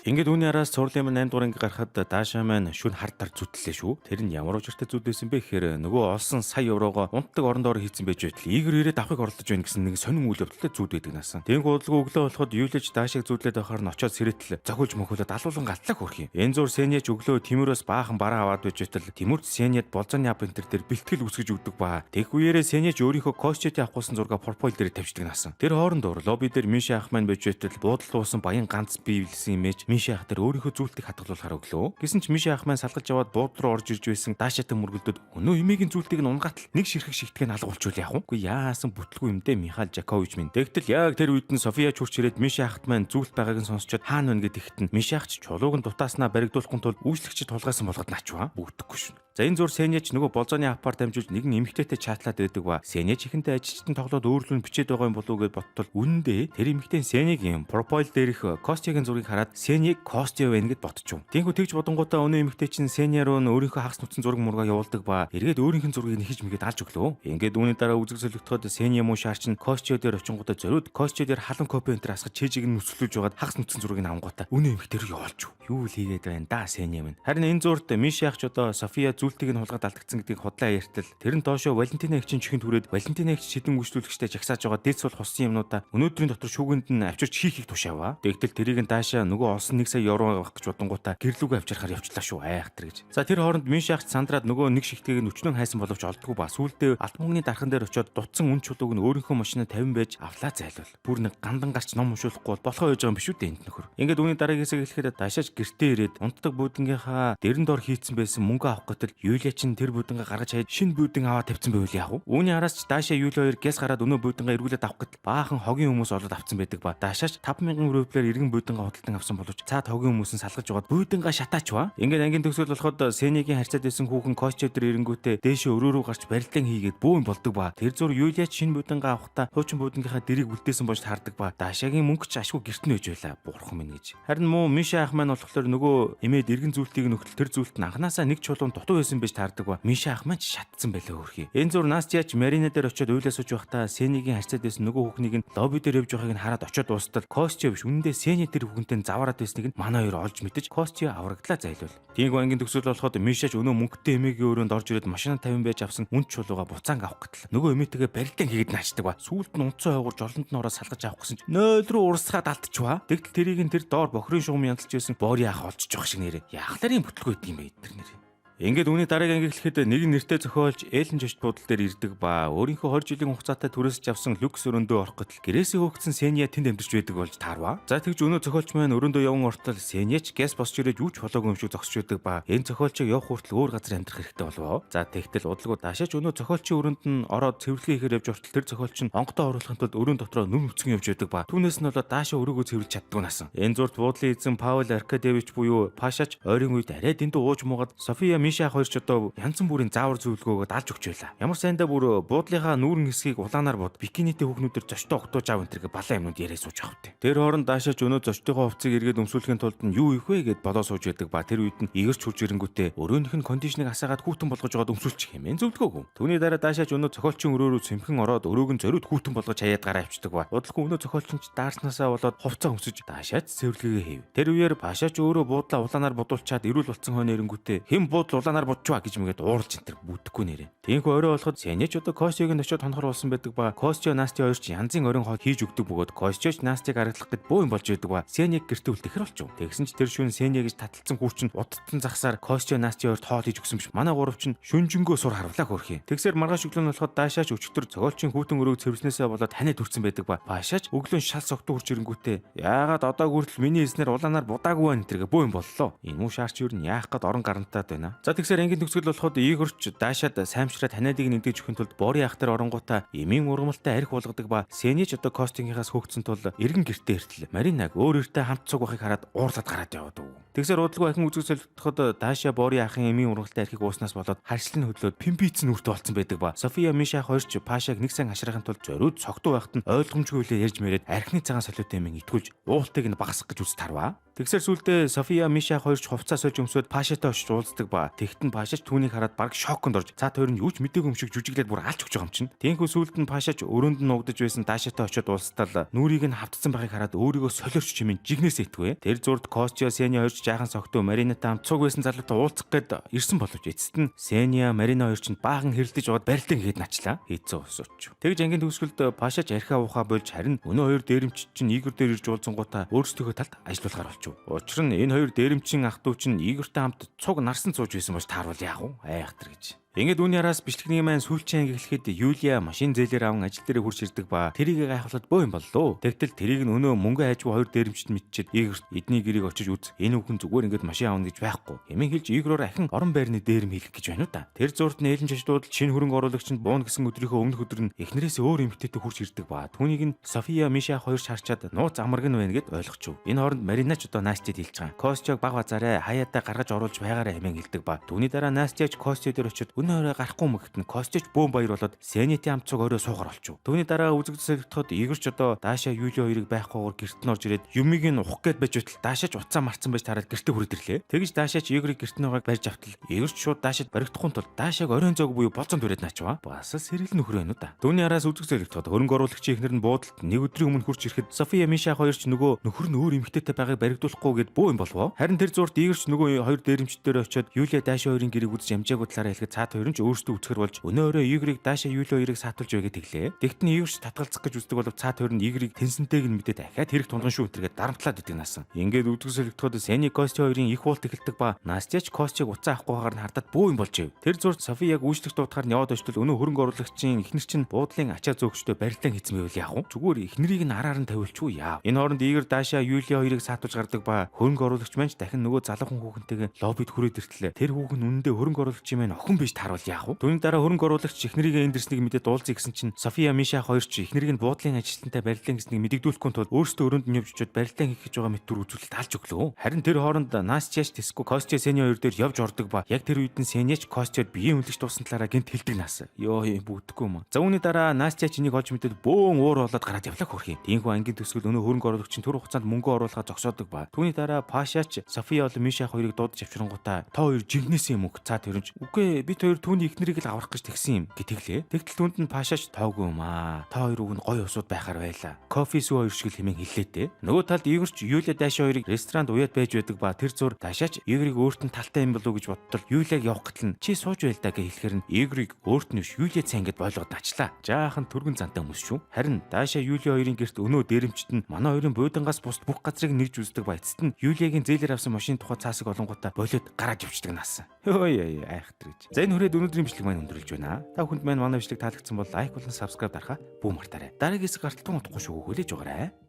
Ингээд үүний араас цуурлын 8 дугаар анги гарахад Даашаа маань шүн хартар зүтлээ шүү. Тэр нь ямар учиртай зүтсэн бэ гэхээр нөгөө олсон сая еврогоо унтдаг орондоор хийцэн байж байтал Игор ирээд авахыг оролдож байна гэсэн нэг сонин үйл явдалтай зүуд байдаг насан. Тэнгүү удалгүй өглөө болоход Юлич Даашааг зүудлээд байхаар нь очиод сэрэтэл зохиулж мөхөлөд алуулан галтлаг хөрх юм. Энэ зур Сеняч өглөө Тимүрөөс баахан бараа аваад байж байтал Тимүрт Сеняд болзон яп энтер дээр бэлтгэл үсгэж өгдөг ба. Тэг үеэрээ Сеняч өөрийнхөө костчетийн авахсан зурга профайл дээр тавьчихдаг насан. Тэр хооронд лобби дээр Миша ах маань байж байтал буудал туусан баян ганц биевлсэн имэж Миша ах дээр өөрийнхөө зүйлтийг хатгалуулахаар өглөө. Гэсэн ч Миша ах маань салгаж аваад бууд руу орж ирж байсан Даашаатай мөргөлдөд өнөө эмээгийн зүйлтийг нь унгатал нэг ширхэг шигтгэн алгуулчул яах вэ? Үгүй яасан бүтлгүй юм дээ Михаил Жакович минь. Тэгтэл яг тэр үед нь София чурч ирээд Миша ахт маань зүйлт байгааг нь сонсчод хаана вэ гэд ихтэн Миша ах ч чулууг нь дутааснаа баригдуулахгүй тул үйлчлэгчид тулгаасан болгоод наачваа. Бүгдэхгүй шин. За энэ зур Сеняч нөгөө болзооны аппаар дамжуулж нэгэн эмэгтэйтэй чатлаад байдаг ба Сеняч ихэнтэй ажилчдын тоглоод өөрлөн бичээд байгаа юм болов уу гэж бодтол үнэндээ тэр эмэгтэй Сенягийн профайл дээрх Костигийн зургийг хараад Сеняг Кости байна гэд ботчив. Тинхүү тэгж бодонгуудаа өнөө эмэгтэй чинь Сеня руу өөрийнхөө хагас нүцэн зураг мургаа явуулдаг ба эргээд өөрийнх нь зургийг нэхэж мэгээд алж өглөө. Ингээд үүний дараа үзэг солигдоход Сеня муу шаар чинь Костио дээр очингуудаа зориуд Костио дээр халан копи энтер асгаж чэжиг нь нүцлүүлж байгаад хагас нүцэн зургийг авангуудаа өнөө эмэгтэй рүү явуулж. Юу л хийгээд байна да Сеня минь. Харин энэ зурд Мишаах ч одоо София зүйлтийг нь хулгад алдагдсан гэдгийг худлаа ярьтал тэр нь доошоо Валентина эгчийн чихэнд хүрээд Валентина эгч шидэн үйлчлүүлэгчтэй жагсааж байгаа дэц бол хосон юмнуудаа өнөөдрийн дотор шүүгэнд нь авчирч хийхийг тушааваа. Тэгтэл тэрийг нь даашаа нөгөө олсон 1 сая евро авах гэж бодонгуудаа гэрлүүгээ авчирхаар явчлаа шүү айхтар гэж. За тэр хооронд Мишаах сандраад нөгөө нэг шигтэйг нь өчнөн хайсан боловч олдгүй ба сүүлдээ алтмогны дархан дээр очиод дутсан үн чулууг нь өөрийнхөө машинаа 50 байж авлаа зайлвал. Бүр нэг гандан гарч ном уншуулахгүй бол болохоо байж байгаа юм биш үү дээ энд нөхөр. Ингээд үүний дараагийн хэсэг эхлэхэд даашааж гэртээ ирээд унтдаг буудангийнхаа дэрэн дор хийцэн байсан мөнгө авах гэтэл Юлия чинь тэр буудангаа гаргаж хаяад шинэ буудан аваад тавьсан байвал яах вэ? Үүний араас ч даашаа Юлия хоёр гэс гараад өнөө буудангаа эргүүлээд авах гэтэл баахан хогийн хүмүүс олоод авсан байдаг ба даашаач 5000 рублээр иргэн буудангаа худалдан авсан боловч цаад хогийн хүмүүс нь салгаж яваад буудангаа шатаач ба. Ингээд ангийн төгсгөл болоход Сенягийн харьцаад байсан хүүхэн Костио дээр ирэнгүүтээ дээшээ өрөө рүү гарч барилдан хийгээд бөөн болдог ба тэр зур Юлия шинэ буудангаа авахдаа хуучин буудангийнхаа дэрийг үлдээсэн болж хардаг ба даашаагийн мөнгө ч ашгүй гэрт нь байж байла бурхан минь гэж. Харин муу Миша ах маань болохоор нөгөө эмээд иргэн зүйлтийг нөхөл тэр зүйлт нь анханасаа нэг чулуун дутуу байсан байж таардаг ба Миша ах маань ч шатцсан байлаа хөрхий. Энэ зур Настяч Марина дээр очиод уйлаа сууж байхдаа Сенягийн харьцаад байсан нөгөө хүүхнийг нь лобби дээр явж байгааг нь хараад очиод дуустал Костио биш үнэндээ Сеня тэр хүүхэнтэй заваарад байсныг нь манай хоёр олж мэдэж Костио авраглаа зайлвал. Тийг ангийн төгсгөл болоход Мишач өнөө мөнгөтэй эмээгийн өрөөнд орж ирээд машина 50 байж авсан үн чулууга буцаанг авах гэтэл нөгөө эмээтэйгээ барилдан хийгээд наачдаг ба сүүлд нь унцсан хойгоор жолонд нь ороод салгаж авах гэсэн чинь 0 руу урсгаад алдчихва. Тэгтэл тэрийг нь тэр доор бохрын шугам янзлж байсан бори яах олж жоох шиг нэрээ. Яахларын бүтлгүй гэдэг юм бэ тэр нэрээ. Ингээд үүний дараагийн анги эхлэхэд нэг нэртэй зохиолч Эллен жошт буудал дээр ирдэг ба өөрийнхөө 20 жилийн хугацаатай түрээсж авсан люкс өрөөндөө орох гэтэл гэрээсээ хөөгдсөн Сеня тэнд амьдарч байдаг болж таарва. За тэгж өнөө зохиолч маань өрөөндөө явсан ортол Сеняч гэс босч ирээд юу ч болоогүй юм шиг зогсож байдаг ба энэ зохиолчийг явах хүртэл өөр газар амьдрах хэрэгтэй болов. За тэгтэл удалгүй даашаач өнөө зохиолчийн өрөөнд нь ороод цэвэрлэгээ хийхээр явж ортол тэр зохиолч нь онгодоо оруулахын тулд өрөөнд дотроо нүм нүцгэн явж байдаг ба түүнээс нь болоод даашаа өрөөгөө цэвэрлж чаддгүй насан. Энэ зурт буудлын эзэн Паул Аркадьевич буюу Пашач ойрын үед арай дэндүү ууж муугаад София Миша хоёр ч одоо янз бүрийн заавар зөвлөгөөгөө даалж өгч байла. Ямар сайндаа бүр буудлынхаа нүүрэн хэсгийг улаанаар бод бикинитэй хүүхнүүдээр зочтой огтууж аав энэ балан юмнууд яриа сууж авах вэ. Тэр хооронд даашаач өнөө зочтойгоо хувцсыг эргээд өмсүүлэхийн тулд нь юу их вэ гэд бодоо сууж байдаг ба тэр үед нь игэрч хурж ирэнгүүтээ өрөөнийх нь кондишныг асаагаад хүүтэн болгож аваад өмсүүлчих хэмээн зөвлөгөөгүй. Түүний дараа даашаач өнөө зохиолчийн өрөө рүү цэмхэн ороод өрөөг нь зориуд хүүтэн болгож хаяад гараа авчдаг ба удалгүй өнөө зохиолч нь даарснаасаа болоод хувцас өмсөж даашаач цэвэрлэгээ хийв. Тэр үеэр Пашаач өөрөө буудлаа улаанаар бодуулчаад ирүүл болцсон хойно ирэнгүүтээ хэн буудал улаанаар бодчваа гэж мэгээд уурж энтер бүтэхгүй нэрээ. Тэнхүү орой болоход Сеняч одоо Костиог нь очиод хонохор болсон байдаг ба Костио Насти хоёр ч янзын оройн хоо хийж өгдөг бөгөөд Костиоч Настиг аргалах гэд боо юм болж байдаг ба Сеняг гэртээ үлдэхэр болчих. Тэгсэн ч тэр шүүн Сеня гэж таталцсан хүүч нь удтан захсаар Костио Насти хоёрт хоол хийж өгсөн биш. Манай гурав чинь шүнжэнгөө сур харуулаа хөрхий. Тэгсээр маргааш өглөө нь болоход даашаач өчтөр цогоолчийн хүүтэн өрөөг цэвэрснээсээ болоод таниад хүрсэн байдаг ба Пашаач өглөө шал согтуу хурж ирэнгүүтээ яагаад одоо хүртэл миний эснэр улаанаар будаагүй байна тэргээ боо юм боллоо. Энэ муу шаарч юу н яах гээд орон гарантаад байна. За тэгсээр ангийн төгсгөл болоход Игорч даашаад саймшраад таниадыг нэгдэж өгөх тулд бори ах дээр оронгуудаа эмийн ургамалтай арх болгодог ба Сеняч одоо Костингийнхаас хөөгцөн тул эргэн гэртээ иртэл Маринаг өөр эртээ хамт цуг байхыг хараад уурлаад гараад яваад өг. Тэгсээр удалгүй ахин үзэг солигдоход даашаа бори ахын эмийн ургамалтай архийг ууснаас болоод харьцлын хөдлөөд пимпиц нь үртэ болцсон байдаг ба София Миша хоёрч Пашаг нэг сан хашраахын тулд зориуд цогтуу байхад нь ойлгомжгүй хэлээр ярьж мэрэд архины цагаан солиотой эмийн итгүүлж уултыг нь багасгах гэж үз тарва. Тэгсэр сүлдээ София Миша хоёрч хувцас сольж өмсөд Пашатай очиж уулздаг ба тэгтэн Пашач түүнийг хараад баг шоконд орж цаа тойр нь юу ч мэдээгүй юм шиг жүжиглээд бүр алж өгч байгаа юм чинь. Тэнхүү сүлд нь Пашач өрөөнд нь угдаж байсан Даашатай очиод уулзтал нүрийг нь хавтсан байхыг хараад өөрийгөө солиорч чимэн жигнэсээ итгвэ. Тэр зурд Костио Сеня хоёрч жаахан согтуу Маринатай хамт цуг байсан залуутай уулзах гээд ирсэн боловч эцэст нь Сеня Марина хоёр ч баахан хэрэлдэж аваад барилдан хийгээд начлаа. Хийцэн усууч. Тэгж ангийн төгсгөлд Пашач архиа ухаа болж харин өнөө хоёр дээрэмч чинь Игор дээр ирж уулзсангуудаа өөрсдийнхөө талд ажиллуулахаар болчих. Учир нь энэ хоёр дээрэмчин ах トゥ чинь Игортай хамт цуг нарсан сууж байсан болж таарвал яах вэ? Айхтар гэж. Ингээд үүний араас бичлэгний маань сүүлчийн анги эхлэхэд Юлия машин зээлээр аван ажил дээр хурж ирдэг ба тэрийг гайхуулаад боо юм боллоо. Тэгтэл тэрийг нь өнөө мөнгө хайжгүй хоёр дээрэмчд мэдчихэд Игорт эдний гэрийг очиж үз. Энэ хүн зүгээр ингээд машин аавна гэж байхгүй. Хэмээн хэлж Игороор ахин орон байрны дээрэм хийх гэж байна уу та. Тэр зурд нь ээлэн шашдууд шинэ хөрөнгө оруулагчид буун гэсэн өдрийнхөө өмнөх өдөр нь эхнэрээс өөр эмэгтэйтэй хурж ирдэг ба түүнийг нь София Миша хоёр шарчаад нууц амарг нь байна гэд ойлгочихв. Энэ хооронд Маринач одоо Настяд хэлж байгаа. Костёг баг базаараа хаяатаа гаргаж оруулж байгаараа хэмээн хэлдэг ба түүний дараа Настяч Костё дээр очиод өнөөрөө гарахгүй мэгтэн Костёч бөөн баяр болоод Сенити амцог орой суугаар олчив. Түүний дараа үзэгдэл солигдоход Игорч одоо Даша Юли хоёрыг байхгүйгээр гэрт нь орж ирээд юмыг нь ухах гээд байж байтал Дашач уцаа марцсан байж тараад гэртээ хүрээд ирлээ. Тэгж Дашач Игорыг гэрт нь байгааг барьж автал Игорч шууд Дашад баригдахгүй тул Дашаг оройн зоог буюу болцонд хүрээд наачваа. Бас сэрэл нөхөр байна уу да. Түүний араас үзэгдэл солигдоход хөрөнгө оруулагчийн эхнэр нь буудалд нэг өдрийн өмнө хурж ирэхэд София Миша хоёр ч нөгөө нөхөр нь өөр эмэгтэйтэй байгааг баригдуулахгүй гэд бөө юм болвоо. Харин тэр зурд Игорч нөгөө хоёр дээрэмчдээр очиод Юлия Даша хоёрын гэрийг үзэж амжаагүй талаараа хэлэхэд цаат хоёр нь ч өөрсдөө үцгэр болж өнөөрөө Игорыг Даша Юли хоёрыг саатуулж байгаад тэглээ. Тэгт нь Игорч татгалзах гэж үздэг болов цаат хоёр нь Игорыг тэнсэнтэйг нь мэдээд дахиад хэрэг тунган шүү тэргээд дарамтлаад идэг наасан. Ингээд үдгсэлэгдэхэд Сени Кости хоёрын их уулт эхэлдэг ба Настяч Костиг уцаа авахгүйгээр нь хардаад бөө юм болж ив. Тэр зурд Софи яг үйлчлэх дуутахаар нь яваад очтол өнөө хөрөнгө оруулагчийн эхнэр чинь буудлын ачаа зөөгчдөө барилдан хийцэн байвал яах вэ? Зүгээр эхнэрийг нь араар нь тавиулчихгүй яав. Энэ хооронд Игор Даша Юли хоёрыг саатуулж гардаг ба хөрөнгө оруулагч маань дахин нөгөө залуухан хүүхэнтэйгээ лоббид хүрээд иртлээ. Тэр хүүхэн үнэндээ хөрөнгө оруулагчийн маань охин биш тааруул яах вэ? Түүний дараа хөрөнгө оруулагч эхнэрийг эндэрснийг мэдээд дуулзъя гэсэн чинь София Миша хоёр ч эхнэрийг нь буудлын ажилтнтай барилдан гэснийг мэдэгдүүлэхгүй тул өөрсдөө өрөөнд нь явж очиод барилдан хийх гэж байгаа мэт төр үзүүлэлт алж өглөө. Харин тэр хооронд Настяч Теско Костя Сеня хоёр дээр явж ордог ба яг тэр үед нь Сеняч Костяд биеийн хүлэгч туусан талаараа гинт хэлдэг нас. Йоо бүгдэхгүй юм. За үүний дараа Настяч энийг олж мэдээд бөөн уур болоод гараад явлаа хөрх юм. Тиймгүй ангийн төсгөл өнөө хөрөнгө оруулагчийн төр хугацаанд мөнгө оруулахаа зогсоодог ба түүний дараа Пашач София болон Миша хоёрыг дуудаж авчирангуудаа та хоёр жигнэсэн юм уу? Цаа төрөнч. Үгүй бид хоёр түүний эхнэрийг л аврах гэж тэгсэн юм гэтгэлээ. Тэгтэл түнд нь Пашач тоогүй юм аа. Та хоёр уг нь гой усууд байхаар байла. Кофе сүү хоёр шиг хэмээн хэллээ дээ. Нөгөө талд Игорч Юлия Даша хоёрыг ресторанд уяад байж байдаг ба тэр зур Дашач Игорыг өөрт нь талтай юм болов уу гэж бодтол Юлияг явах гэтл нь чи сууж байл даа гэж хэлэхэр нь Игорыг өөрт нь биш Юлия цаа ингэж болгоод начлаа. Жаахан түргэн зантай хүмүүс шүү. Харин Даша Юлия хоёрын гэрт өнөө дээрэмчт нь манай хоёрын буудангаас бусд бүх газрыг нэгж үздэг ба эцэст нь Юлиягийн зээлээр авсан машин тухай цаасыг олонгуудаа болоод гараад явчихдаг наасан. Хөөе айхтар гэж. За энэ хүрээд өнөөдрийн бичлэг маань өндөрлж байна. Та бүхэнд маань манай бичлэг таалагдсан бол лайк болон subscribe дарахаа бүү мартаарай. Дараагийн хэсэг гарталтан утгагүй шүү. Хүлээж байгаарай.